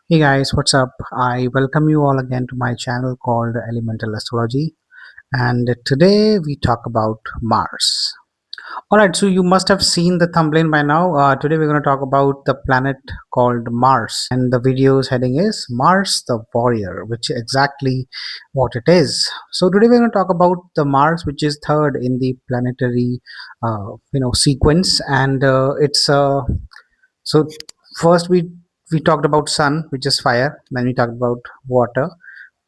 Hey guys, what's up? I welcome you all again to my channel called Elemental Astrology, and today we talk about Mars. Alright, so you must have seen the thumbnail by now. Today we're going to talk about the planet called Mars, and the video's heading is Mars the Warrior, which is exactly what it is. So today we're going to talk about the Mars, which is third in the planetary, sequence, and so first we talked about sun, which is fire. Then we talked about water,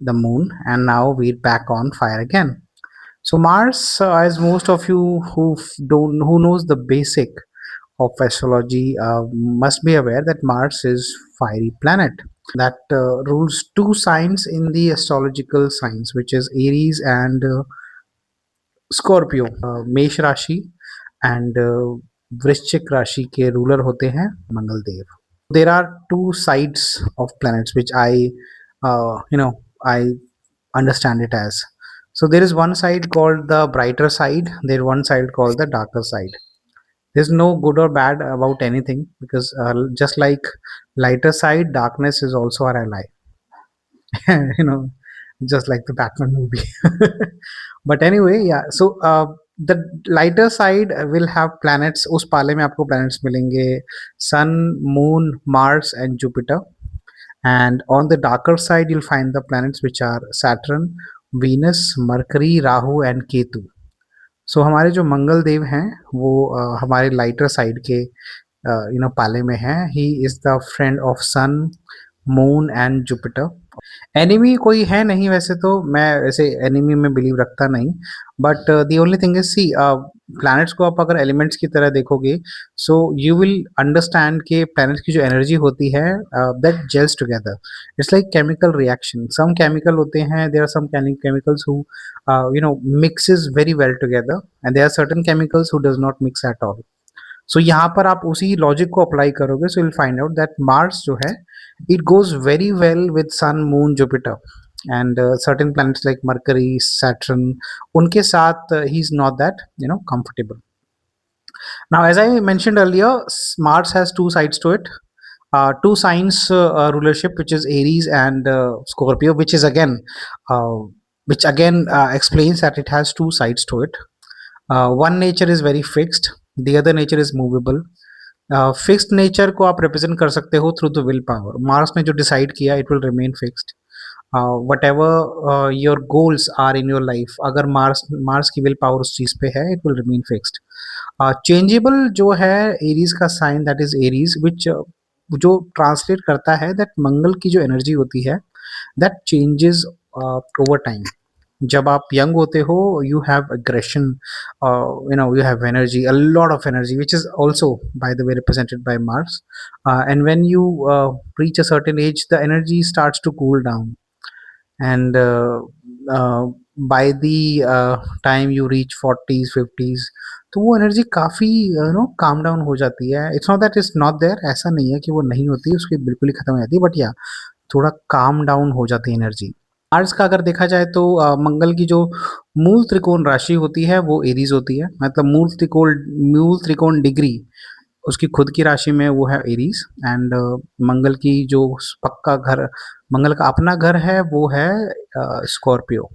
the moon, and now we're back on fire again. So Mars, as most of you who knows the basic of astrology, must be aware that Mars is fiery planet that rules two signs in the astrological signs, which is Aries and Scorpio. मेष राशि and वृश्चिक राशि के ruler होते हैं मंगल देव. There are two sides of planets which I understand it as. So there is one side called the brighter side, there is one side called the darker side. There's no good or bad about anything because just like lighter side, darkness is also our ally. you know, just like the Batman movie. But anyway, yeah. So the lighter side will have planets. उस पाले में आपको planets मिलेंगे Sun, Moon, Mars, and Jupiter. And on the darker side, you'll find the planets which are Saturn, Venus, Mercury, Rahu, and Ketu. So हमारे जो मंगल देव हैं वो हमारे लाइटर साइड के पाले में हैं. He is the friend of sun, moon and Jupiter. Enemy कोई है नहीं, वैसे तो मैं वैसे एनिमी में बिलीव रखता नहीं, but the only thing is see planets को आप अगर एलिमेंट्स की तरह देखोगे, सो यू विल अंडरस्टैंड कि प्लैनेट्स की जो एनर्जी होती है that gels together. It's like chemical reaction. Some chemical होते हैं, there are some chemicals who mixes very well together, and there are certain chemicals who does not mix at all. So यहाँ पर आप उसी logic को apply करोगे, so will find out that Mars जो है it goes very well with sun, moon, Jupiter, and certain planets like Mercury, Saturn, unke sath he's not that comfortable. Now, as I mentioned earlier, Mars has two sides to it. Two signs rulership, which is Aries and Scorpio, which again explains that it has two sides to it. One nature is very fixed, the other nature is movable. Fixed nature को आप represent कर सकते हो through the will power. Mars ने जो decide किया it will remain fixed. Whatever your goals are in your life, अगर Mars की विल पावर उस चीज़ पे है, it will remain fixed. Changeable जो है एरीज का sign, that is Aries, which जो ट्रांसलेट करता है दैट मंगल की जो एनर्जी होती है दैट चेंजेस ओवर टाइम. जब आप यंग होते हो, you have aggression, you have energy, a lot of energy, which is also by the way represented by Mars. And when you reach a certain age, the energy starts to cool down, and by the time you reach 40s 50s, तो वो energy काफ़ी calm down हो जाती है. It's not that it's not there, ऐसा नहीं है कि वो नहीं होती, उसकी बिल्कुल ही खत्म हो जाती है, बट या थोड़ा काम डाउन हो जाती है एनर्जी. मार्स का अगर देखा जाए तो मंगल की जो मूल त्रिकोण राशि होती है वो एरीज होती है. मतलब मूल त्रिकोण डिग्री उसकी खुद की राशि में वो है एरीज. एंड मंगल की जो पक्का घर, मंगल का अपना घर है, वो है स्कॉर्पियो.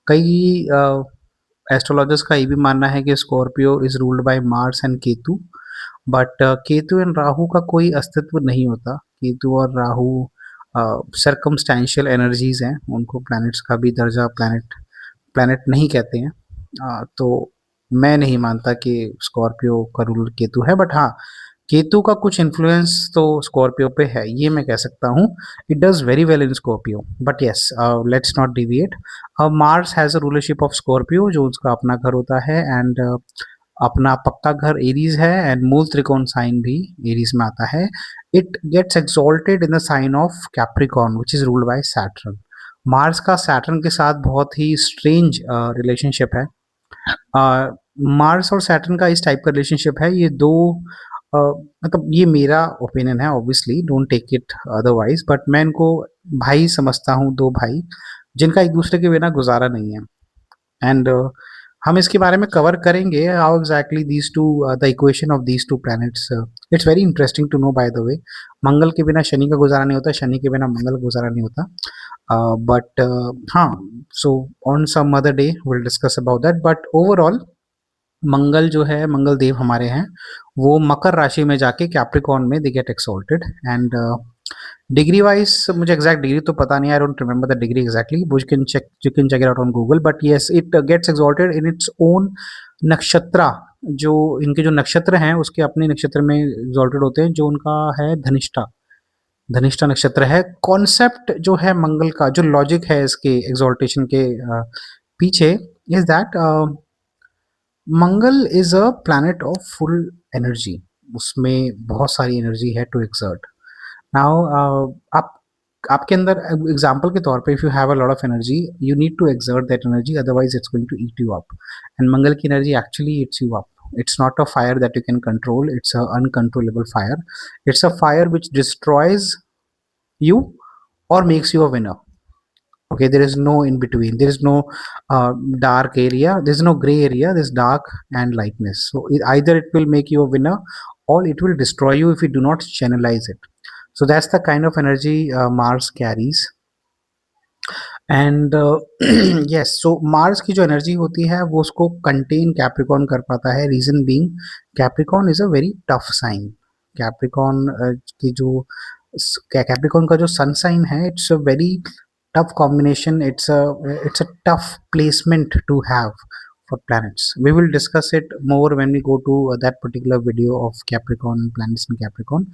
कई एस्ट्रोलॉजर्स का ये भी मानना है कि Scorpio is ruled by Mars and Ketu, but Ketu and Rahu का कोई अस्तित्व नहीं होता. केतु और राहु सर्कमस्टेंशियल एनर्जीज हैं, उनको प्लैनेट्स का भी दर्जा प्लैनेट नहीं कहते हैं. तो मैं नहीं मानता कि स्कॉर्पियो का रूलर केतु है, बट हाँ, केतु का कुछ इन्फ्लुएंस तो स्कॉर्पियो पे है, ये मैं कह सकता हूँ. It does very well in Scorpio, but yes, let's not deviate. Mars has a rulership of Scorpio, जो उसका अपना घर होता है, एंड अपना पक्का घर एरीज है, एंड मूल त्रिकोण साइन भी एरीज में आता है. It gets exalted in the sign of Capricorn, which is ruled by Saturn. Mars का सैटर्न के साथ बहुत ही स्ट्रेंज रिलेशनशिप है. मार्स और सैटर्न का इस टाइप का रिलेशनशिप है. ये दो मतलब ये मेरा ओपिनियन है, obviously don't take it otherwise, but मैं इनको भाई समझता हूँ, दो भाई जिनका एक दूसरे के बिना गुजारा नहीं है. एंड हम इसके बारे में कवर करेंगे, how exactly these two the equation of these two planets. It's very interesting to know by the way. Mangal के बिना शनि का गुजारा नहीं होता, शनि के बिना मंगल का गुजारा नहीं होता। बट हाँ, so on some other day will discuss about that, but overall Mangal जो है, मंगल देव हमारे हैं, वो मकर राशि में जाके कैप्रिकॉन में they get exalted. And degree wise मुझे एग्जैक्ट डिग्री तो पता नहीं, I don't remember the degree exactly, you can check it out on Google, but yes it gets exalted in its own nakshatra. जो इनके जो नक्षत्र हैं उसके अपने नक्षत्र में एक्सॉल्टेड होते हैं, जो उनका है धनिष्ठा, धनिष्ठा नक्षत्र है। कॉन्सेप्ट जो है मंगल का, जो लॉजिक है इसके एक्सॉल्टेशन के पीछे, is that Mangal is a planet of full energy, उसमें बहुत सारी एनर्जी है टू एक्सर्ट। नाउ आप आपके अंदर एग्जाम्पल के तौर पे, if you have a lot of energy, you need to exert that energy, otherwise it's going to eat you up. And Mangal की energy actually eats you up. It's not a fire that you can control, it's a uncontrollable fire. It's a fire which destroys you or makes you a winner. Okay, there is no in between, there is no dark area, there's no gray area, there's dark and lightness. So either it will make you a winner or it will destroy you if you do not channelize it. So that's the kind of energy Mars carries. And yes, so Mars की जो energy होती है वो उसको contain Capricorn कर पाता है। Reason being, Capricorn is a very tough sign. Capricorn की जो कैप्रिकॉन का जो सन साइन है, it's a very tough combination, it's a tough placement to have for planets. We will discuss it more when we go to that particular video of Capricorn, planets in Capricorn.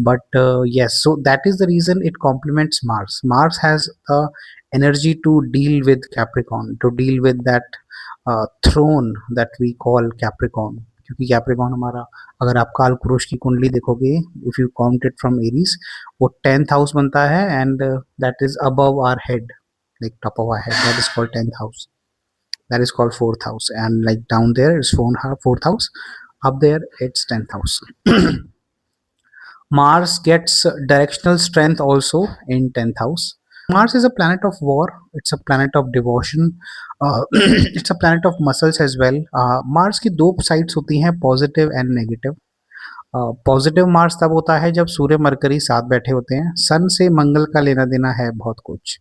But yes, so that is the reason it complements Mars. Mars has the energy to deal with Capricorn, to deal with that throne that we call Capricorn. क्योंकि Capricorn हमारा, अगर आप काल पुरुष की कुंडली देखोगे, if you count it from Aries, वो 10th हाउस बनता है, and that is above our head, like top of our head, that is called 10th house, that is called 4th house, and like down there is 4th house, up there it's 10th house. Mars gets directional strength also in 10th house. Mars is a planet of war, it's a planet of devotion, it's a planet of muscles as well. Mars की दो sides होती हैं, positive and negative. Positive Mars तब होता है जब सूर्य mercury साथ बैठे होते हैं। सन से मंगल का लेना देना है बहुत कुछ,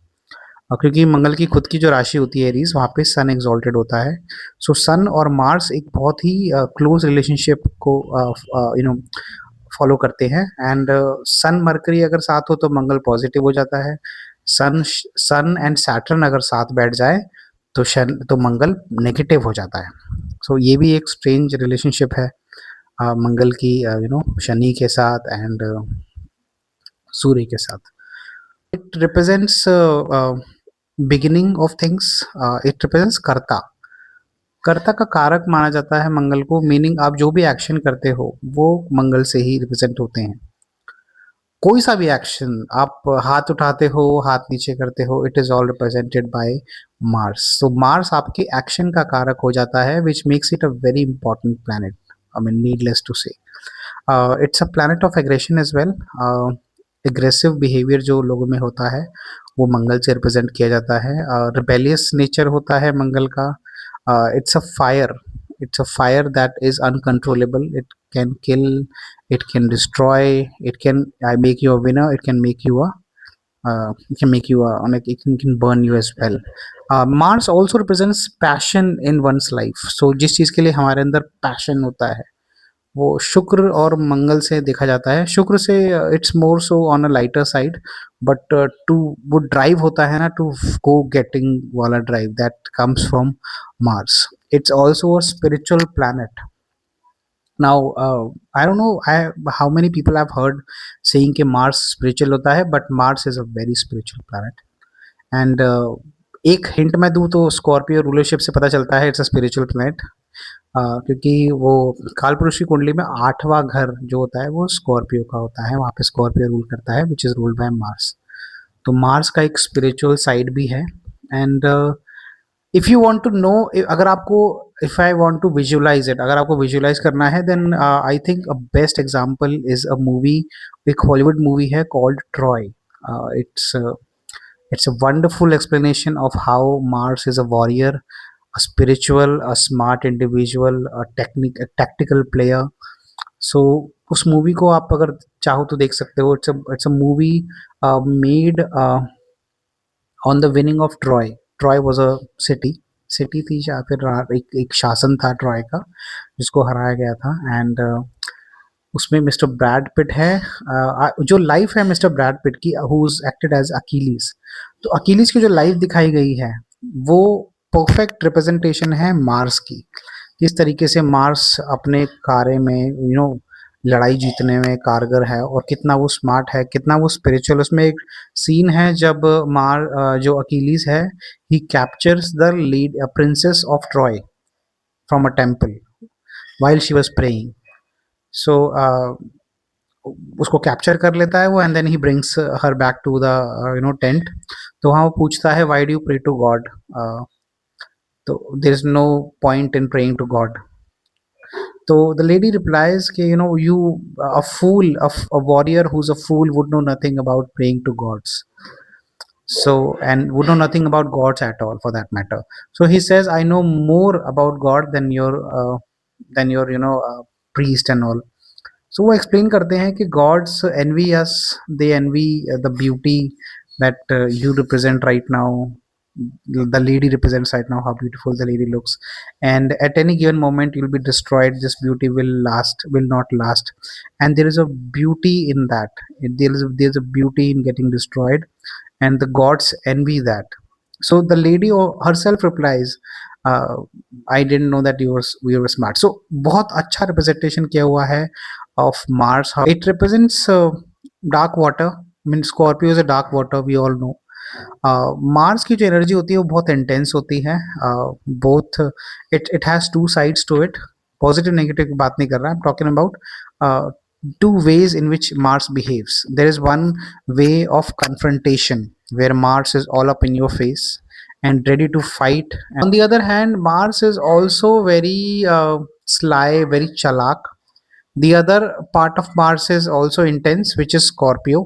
क्योंकि मंगल की खुद की जो राशि होती है एरीज, वहाँ पे सन एक्सॉल्टेड होता है। सो सन और मार्स एक बहुत ही क्लोज रिलेशनशिप को फॉलो करते हैं। एंड सन मरकरी अगर साथ हो तो मंगल पॉजिटिव हो जाता है। सन एंड सैटर्न अगर साथ बैठ जाए तो मंगल नेगेटिव हो जाता है। सो ये भी एक स्ट्रेंज रिलेशनशिप है मंगल की, शनि के साथ एंड सूर्य के साथ। It represents beginning of things, it represents कर्ता। कर्ता का कारक माना जाता है मंगल को, मीनिंग आप जो भी एक्शन करते हो वो मंगल से ही रिप्रेजेंट होते हैं। कोई सा भी एक्शन, आप हाथ उठाते हो, हाथ नीचे करते हो, it is all represented by Mars. So Mars आपके एक्शन का कारक हो जाता है, which makes it a very important planet, I mean needless to say. It's a planet of aggression as well. Aggressive behaviour जो लोगों में होता है वो मंगल से रिप्रेजेंट किया जाता है। रिबेलियस नेचर होता है मंगल का। It's a fire, it's a fire that is uncontrollable, it can kill, it can destroy, it can make you a winner, it can make you a it can make you a, like it can burn you as well. Mars also represents passion in one's life. So जिस चीज के लिए हमारे अंदर passion होता है वो शुक्र और मंगल से देखा जाता है। शुक्र से it's more so on a lighter side, but to वो ड्राइव होता है ना, टू गो गेटिंग वाला drive, that comes from Mars. It's also a spiritual planet. Now I don't know how many people have heard saying कि Mars spiritual होता है, but Mars is a very spiritual planet. And एक hint मैं दूं तो Scorpio rulership से पता चलता है इट्स अ स्पिरिचुअल प्लैनेट, क्योंकि वो कालपुरुष की कुंडली में 8वां घर जो होता है वो स्कॉर्पियो का होता है, वहाँ पे स्कॉर्पियो रूल करता है, which is ruled by Mars. तो मार्स का एक स्पिरिचुअल साइड भी है। And if you want to know, अगर आपको, if I want to visualize it, अगर आपको विजुअलाइज करना है, then I think a best example is a movie, एक हॉलीवुड मूवी है called Troy. It's it's a wonderful explanation of how Mars is a warrior, spiritual, a smart individual, a tactical player. सो उस movie को आप अगर चाहो तो देख सकते हो. It's a movie made on the winning of Troy. Troy was a city. City थी या फिर एक शासन था ट्रॉय का जिसको हराया गया था. एंड उसमें मिस्टर ब्रैड पिट है. जो लाइफ है मिस्टर ब्रैड पिट की, हु इज एक्टेड एज अकीलीस. तो अकीलीस की जो लाइफ दिखाई गई है वो परफेक्ट रिप्रेजेंटेशन है मार्स की. किस तरीके से मार्स अपने कार्य में लड़ाई जीतने में कारगर है और कितना वो स्मार्ट है, कितना वो स्पिरिचुअल. उसमें एक सीन है जब जो अकीलीस है, he captures the lead princess of Troy from a temple while she was praying. So उसको कैप्चर कर लेता है वो, and then he brings her back to the tent. तो वहाँ वो पूछता है why do you pray to God. तो there is no point in praying to God. तो द लेडी रिप्लाइज कि you a fool, a warrior who's a fool would know nothing about praying to gods. So, and would know nothing about gods at all for that matter. So he says, I know more about God than your priest and all. So वो explain करते हैं कि gods envy us, they envy the beauty that you represent right now. The lady represents right now how beautiful the lady looks, and at any given moment you'll be destroyed. This beauty will not last, and there is a beauty in that. There's a beauty in getting destroyed, and the gods envy that. So the lady herself replies, uh, I didn't know that you were smart. So बहुत अच्छा representation किया हुआ है of Mars. It represents dark water. I mean, Scorpio is a dark water, we all know. Mars की जो energy होती है वो बहुत इंटेंस होती है. Both it has two sides to it. Positive negative की बात नहीं कर रहा. I am talking about two ways in which Mars behaves. There is one way of confrontation where Mars is all up in your face and ready to fight. And on the other hand, Mars is also very sly, very chalak. The other part of Mars is also intense, which is Scorpio,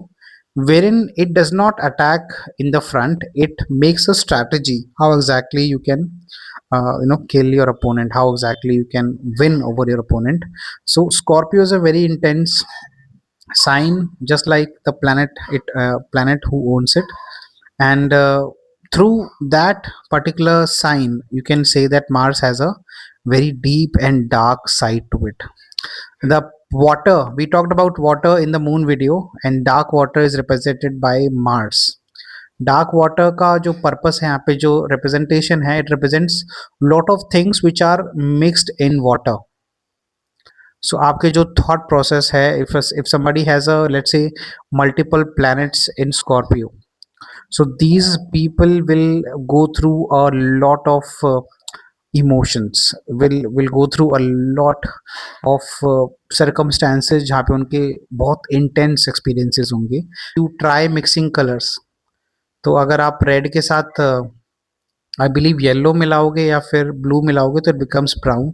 wherein it does not attack in the front. It makes a strategy how exactly you can kill your opponent, how exactly you can win over your opponent. So Scorpio is a very intense sign, just like the planet who owns it. And through that particular sign you can say that Mars has a very deep and dark side to it. The water, we talked about water in the moon video, and dark water is represented by Mars. Dark water का जो purpose है यहाँ पे, जो representation है, it represents lot of things which are mixed in water. So आपके जो thought process है, if somebody has a, let's say, multiple planets in Scorpio, so these people will go through a lot of emotions, will go through a lot of circumstances जहाँ पे उनके बहुत intense experiences होंगे. You try mixing colors. तो अगर आप red के साथ आई बिलीव येलो मिलाओगे या फिर ब्लू मिलाओगे तो इट बिकम्स ब्राउन.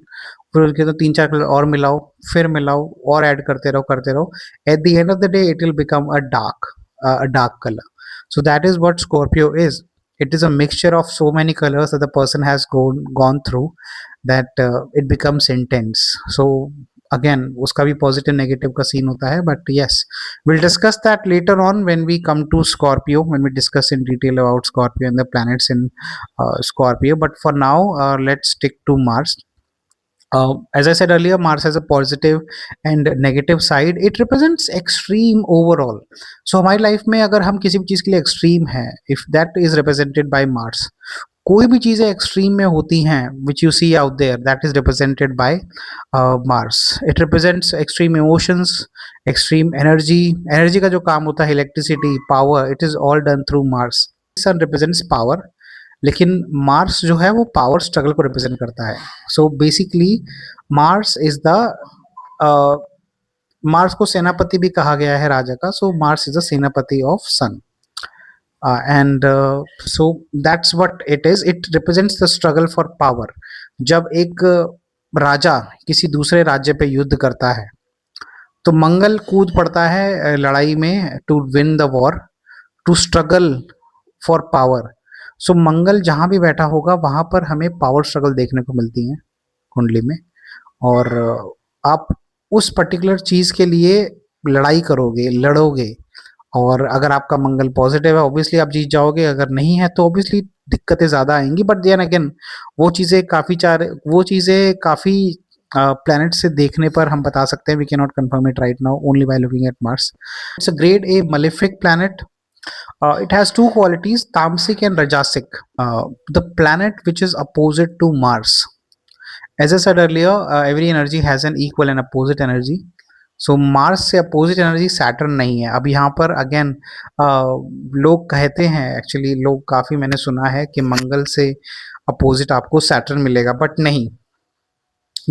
फिर उसके तो 3-4 कलर और मिलाओ, फिर मिलाओ और ऐड करते रहो. At the end of the day it will become a dark color. So that is what Scorpio is. It is a mixture of so many colors that the person has gone through, that it becomes intense. So again, उसका भी positive negative का scene होता है. But yes, we'll discuss that later on when we come to Scorpio, when we discuss in detail about Scorpio and the planets in Scorpio. But for now, let's stick to Mars. As I said earlier, Mars has a positive and negative side. It represents extreme overall. So हमारी life में अगर हम किसी भी चीज़ के लिए extreme है, if that is represented by Mars, कोई भी चीज़ें एक्सट्रीम में होती हैं which you see out there, that is represented by Mars. It represents extreme emotions, extreme energy. Energy का जो काम होता है, electricity, power, it is all done through Mars. Sun represents power, लेकिन मार्स जो है वो पावर स्ट्रगल को रिप्रेजेंट करता है. So basically Mars is the Mars को सेनापति भी कहा गया है, राजा का. सो मार्स इज द सेनापति of Sun. And so that's what it is. It represents the struggle for power. जब एक राजा किसी दूसरे राज्य पे युद्ध करता है तो मंगल कूद पड़ता है लड़ाई में, to win the war, to struggle for power. So Mangal जहाँ भी बैठा होगा वहाँ पर हमें पावर स्ट्रगल देखने को मिलती है कुंडली में। और आप उस पर्टिकुलर चीज़ के लिए लड़ाई करोगे, लड़ोगे, और अगर आपका मंगल पॉजिटिव है ऑब्वियसली आप जीत जाओगे, अगर नहीं है तो ऑब्वियसली दिक्कतें ज़्यादा आएंगी। बट देन अगेन वो चीज़ें काफ़ी प्लैनेट से देखने पर हम बता सकते हैं। We can not confirm it right now only by looking at Mars. It's a grade A malefic planet. It has two qualities, tamasic and rajasic. The planet which is opposite to Mars. As I said earlier, every energy has an equal and opposite energy. So Mars से opposite energy Saturn नहीं है। अब यहाँ पर again लोग कहते हैं, actually लोग काफ़ी मैंने सुना है कि मंगल से अपोजिट आपको सैटर्न मिलेगा, बट नहीं।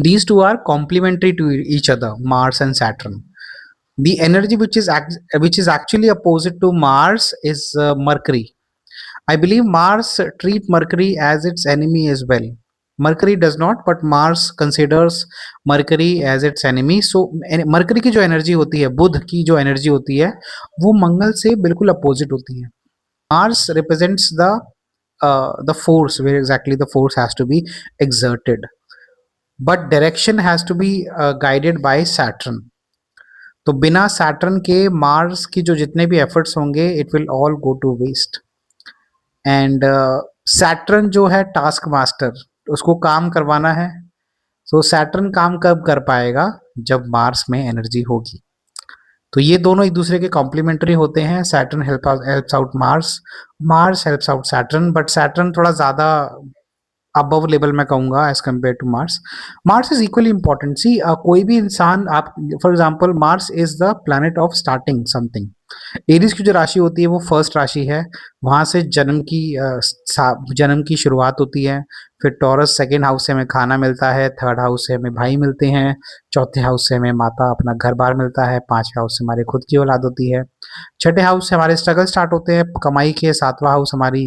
These two are complementary to each other, Mars and Saturn. The energy which is actually opposite to Mars is Mercury. I believe Mars treat Mercury as its enemy as well. Mercury does not, but Mars considers Mercury as its enemy. So Mercury की जो energy होती है, बुध की जो energy होती है, वो मंगल से बिल्कुल अपोजिट होती है। Mars represents the force, where exactly the force has to be exerted, but direction has to be guided by Saturn. तो बिना सैटर्न के मार्स की जो जितने भी एफर्ट्स होंगे it will all go to waste. And Saturn जो है टास्क मास्टर, उसको काम करवाना है। सो सैटर्न काम कब कर पाएगा? जब मार्स में एनर्जी होगी। तो ये दोनों एक दूसरे के कॉम्प्लीमेंट्री होते हैं। Saturn helps out Mars, Mars helps out Saturn, but Saturn थोड़ा ज़्यादा अबव लेवल मैं कहूँगा as compare to Mars. Mars is equally important. See कोई भी इंसान, आप for example, Mars is the planet of starting something. Aries की जो राशि होती है वो फर्स्ट राशि है, वहाँ से जन्म की शुरुआत होती है। फिर टॉरस सेकेंड हाउस से हमें खाना मिलता है, थर्ड हाउस से हमें भाई मिलते हैं, चौथे हाउस से हमें माता अपना घर बार मिलता है, पांचवें हाउस से हमारे खुद की औलाद होती है, छठे हाउस से हमारे स्ट्रगल स्टार्ट होते हैं कमाई के, सातवां हाउस हमारी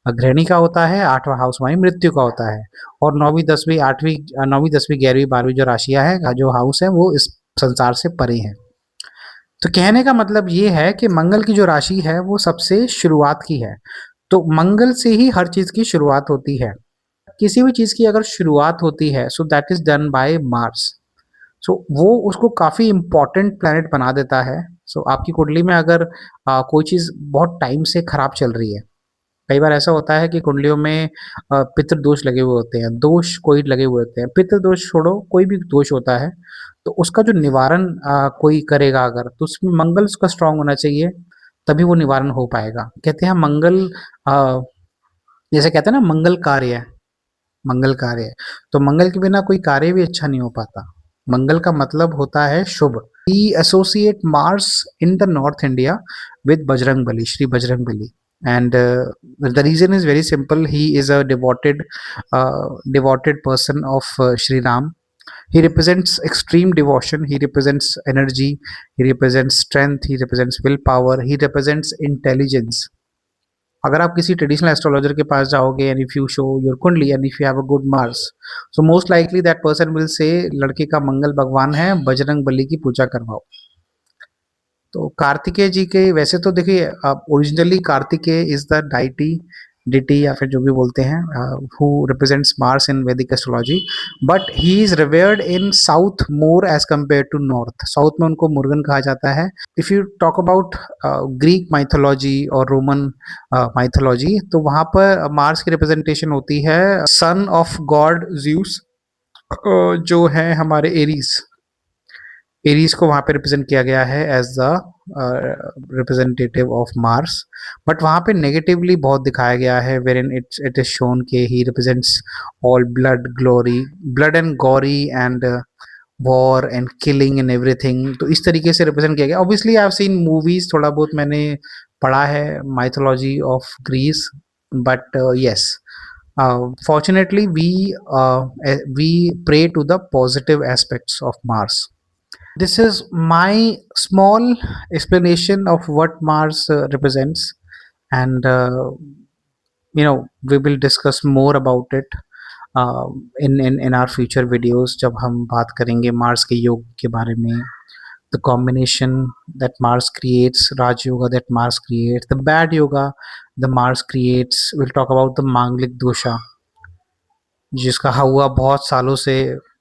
गृहिणी का होता है, आठवां हाउस हमारी मृत्यु का होता है, और नौवीं दसवीं 11वीं 12वीं जो राशियां हैं, जो हाउस है, वो इस संसार से परे हैं। तो कहने का मतलब ये है कि मंगल की जो राशि है वो सबसे शुरुआत की है। तो मंगल से ही हर चीज की शुरुआत होती है। किसी भी चीज की अगर शुरुआत होती है so that is done by Mars. So वो उसको काफी इंपॉर्टेंट प्लैनेट बना देता है। सो आपकी कुंडली में अगर कोई चीज बहुत टाइम से खराब चल रही है, कई बार ऐसा होता है कि कुंडलियों में पितृदोष लगे हुए होते हैं, दोष कोई लगे हुए होते हैं। पितृदोष छोड़ो, कोई भी दोष होता है तो उसका जो निवारण कोई करेगा अगर, तो उसमें मंगल उसका स्ट्रांग होना चाहिए, तभी वो निवारण हो पाएगा। कहते हैं मंगल, अ, जैसे कहते हैं ना, मंगल कार्य है, मंगल कार्य है। तो मंगल के बिना कोई कार्य भी अच्छा नहीं हो पाता। मंगल का मतलब होता है शुभ। We associate Mars in the north India with Bajrang Bali, Shri Bajrang Bali. And the reason is very simple. He is a devoted person of Shri Ram. He represents extreme devotion, he represents energy, he represents strength, he represents willpower, he represents intelligence. अगर आप किसी traditional astrologer के पास जाओगे and if you show your kundli and if you have a good Mars, so most likely that person will say लड़के का मंगल भगवान है, बजरंग बली की पूजा करवाओ। तो कार्तिकेय जी के, वैसे तो देखिए originally Kartikeya is the deity, deity, या फिर जो भी बोलते हैं, who represents Mars in Vedic astrology, but he is revered in south more as compare to north. South में उनको मुर्गन कहा जाता है। If you talk about Greek mythology और रोमन माइथोलॉजी, तो वहाँ पर मार्स की रिप्रेजेंटेशन होती है सन ऑफ गॉड ज्यूस, जो है हमारे एरीज। एरीज को वहाँ पे रिप्रेजेंट किया गया है as the representative of Mars. But वहाँ पे नेगेटिवली बहुत दिखाया गया है, where in it is shown के he represents all blood and gory and war and killing and everything. तो इस तरीके से रिप्रेजेंट किया गया। Obviously I have seen movies, थोड़ा बहुत मैंने पढ़ा है mythology of Greece, but yes, fortunately we pray to the positive aspects of Mars. This is my small explanation of what Mars represents, and we will discuss more about it in our future videos, जब हम बात करेंगे Mars के योग के बारे में, the combination that Mars creates, Raj Yoga that Mars creates, the bad yoga the Mars creates. We'll talk about the Manglik dosha, जिसका हुआ बहुत सालों से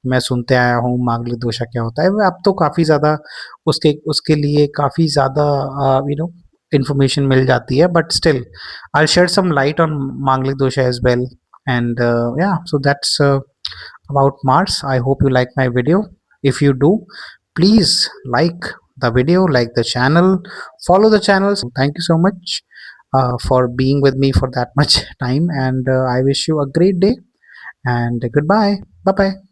मैं सुनते आया हूँ मांगलिक दोषा क्या होता है। अब तो काफ़ी ज़्यादा उसके उसके लिए काफ़ी ज़्यादा information मिल जाती है, but still I'll shed some light on मांगलिक दोषा as well. And yeah, so that's about Mars. I hope you like my video. If you do, please like the video, like the channel, follow the channel. So thank you so much for being with me for that much time, and I wish you a great day and goodbye. Bye bye.